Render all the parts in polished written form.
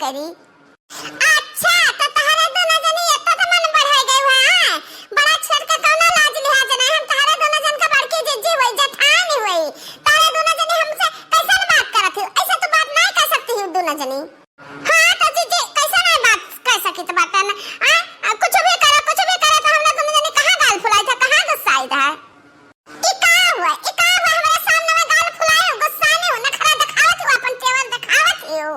करी। अच्छा तो तहरे दोनों जनी एतना तो मन बढ़ाई गई है। बड़ा छोड़ के कौनो लाज लिहाज नहीं, हम तहरे दोनों जन का बड़की जिज्जी होई जठानी होई। तहरे दोनों जनी हमसे कैसे बात करत हो? ऐसे तो बात नहीं कर सकती हो दोनों जनी। हां तो जिज्जी कैसे नहीं बात कर सकी तो बात करना कुछ भी करे तो हमने दोनों जनी कहां गाल फुलाई था, कहां गुस्सा आई था? ई का हुआ हमारे सामने में गाल फुलाए हो, गुस्सा नहीं हो, नखरा दिखावत हो, अपन तेवर दिखावत हो।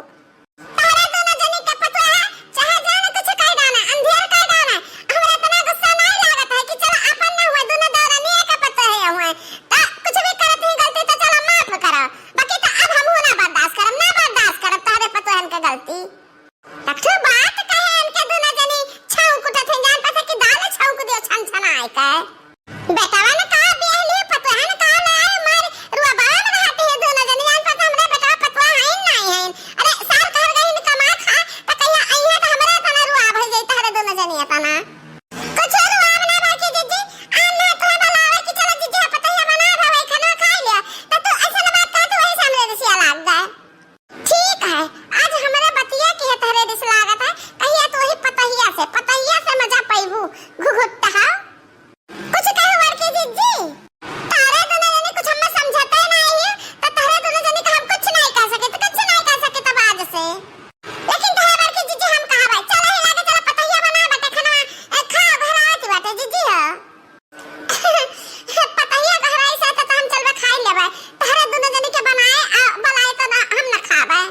तहरे दोनों जनी के पता है चाहे जाने कुछ कह डाना, अंधेर कह डाना, हमरा इतना गुस्सा नहीं लागत है कि चलो अपन ना हुआ दोनों दौरानी के पता है हुए तो कुछ भी करत ही गलती तो चलो माफ करो, बाकी तो अब हम ना बर्दाश्त करब तहरे पता है इनके गलती। तक बात कहे इनके दोनों जनी छाऊ कुटत हैं, जान पता कि दाल छाऊ को दियो छन छना आए का बेटावा ने कहा बेहली पता है ना कहा लाए मार रुआ बाबा में रहते हैं दोनों जनी, जान पता हमरे बेटा पतवा है नहीं है। अरे साल घर गई न कमा खा त कहिया आई है त हमरे तना रुआ भई जई तहरे दोनों जनी तना कुछ रुआ बना बाकी जिज्जी आना तो बनावे कि चलो जिज्जी पता है बना रहे खाना खा लिया त तू ऐसा बात कर तू वही सामने रसिया लाग जाए। ठीक है आज हमारे बतिया की है तहरे दिस लागत है कहिया तो वही पतहिया से मजा पैबू घुघुट्टा कुछ कहो बड़की जिज्जी तारे दोनों जने कुछ हमें समझाते नहीं है तो तारे दोनों जने का हम कुछ नहीं कर सके तब आज से। लेकिन तारे बड़की जिज्जी हम कहा भाई चलो ही लागे चलो पतहिया बना बटे खाना खा घर आती बाटे जिज्जी हो पतहिया घर आई से तो हम चलबे खाई लेबे तारे दोनों जने के बनाए बलाए तो हम ना खाबे।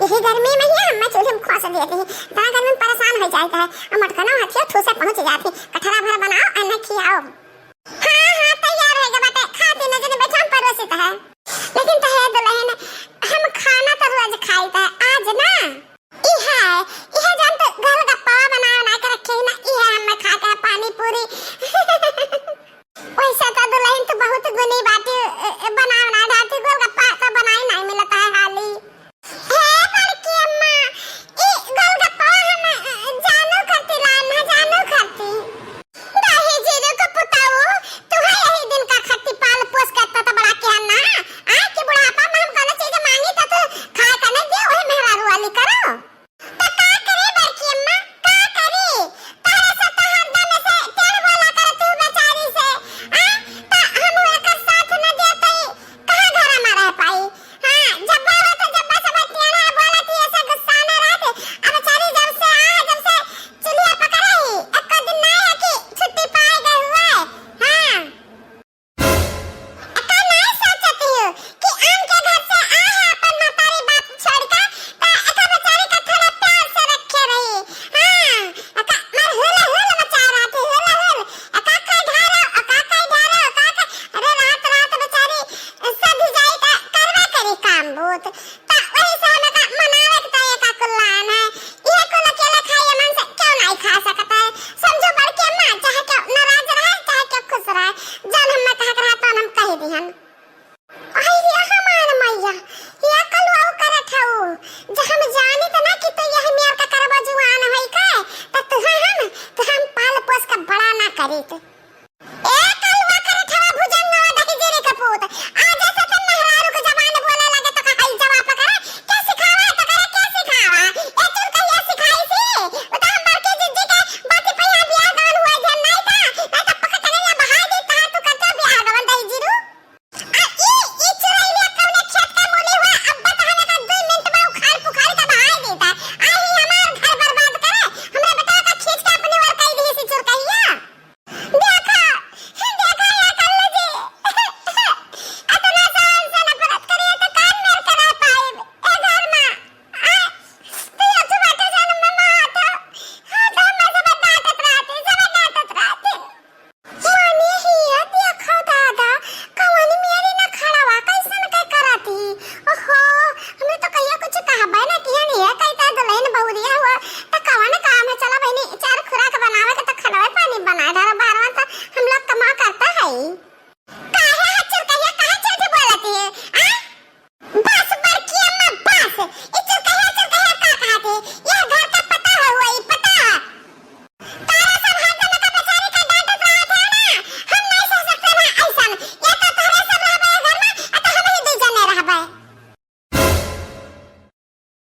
यही गर्मी में ही हम चूल्हे में खोस देते हैं, इतना गर्मी में परेशान हो जाता है। हम मटकना हथिया ठूसे पहुंच जाते कठरा भर बनाओ अन्ना खियाओ। हाँ तैयार है बाटे खाते न जने बैठा परोसित है। लेकिन तो है दुल्हन हम खाना तो रोज खाई